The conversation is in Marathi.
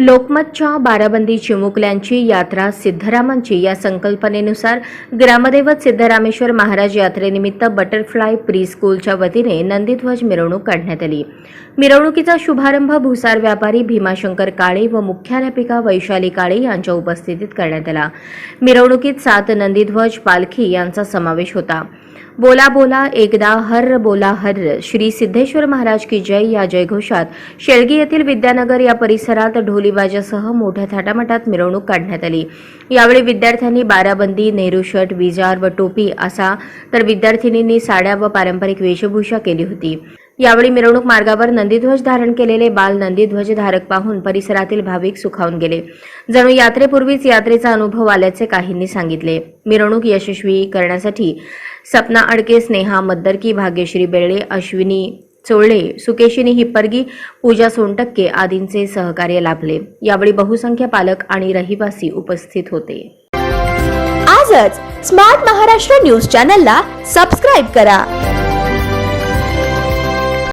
लोकमतच्या बाराबंदी चिमुकल्यांची यात्रा सिद्धरामांची या संकल्पनेनुसार ग्रामदैवत सिद्धरामेश्वर महाराज यात्रेनिमित्त बटरफ्लाय प्री स्कूलच्या वतीने नंदीध्वज मिरवणूक काढण्यात आली। मिरवणुकीचा शुभारंभ भुसार व्यापारी भीमाशंकर काळे व मुख्याध्यापिका वैशाली काळे यांच्या उपस्थितीत करण्यात आला। मिरवणुकीत 7 नंदीध्वज पालखी यांचा समावेश होता। बोला बोला एकदा हर बोला हर श्री सिद्धेश्वर महाराज की जय या जयघोषात शेळगी येथील विद्यानगर या परिसरात ढोलीबाजासह मोठ्या थाटामाटात मिरवणूक काढण्यात आली। यावेळी विद्यार्थ्यांनी बाराबंदी, नेहरू शर्ट, विजार व टोपी असा तर विद्यार्थिनींनी साड्या व पारंपरिक वेशभूषा केली होती। यावेळी मिरवणूक मार्गावर नंदीध्वज धारण केलेले बाल नंदीध्वज धारक पाहून परिसरातील भाविक सुखावून गेले। जणू यात्रेपूर्वीच यात्रेचा अनुभव आल्याचे काहींनी सांगितले। मिरवणूक यशस्वी करण्यासाठी सपना अडके, स्नेहा मद्दरकी, भाग्यश्री बेळे, अश्विनी चोळले, सुकेशिनी हिप्परगी, पूजा सोनटक्के आदींचे सहकार्य लाभले। यावेळी बहुसंख्य पालक आणि रहिवासी उपस्थित होते। आजच स्मार्ट महाराष्ट्र न्यूज चॅनलला सबस्क्राइब करा।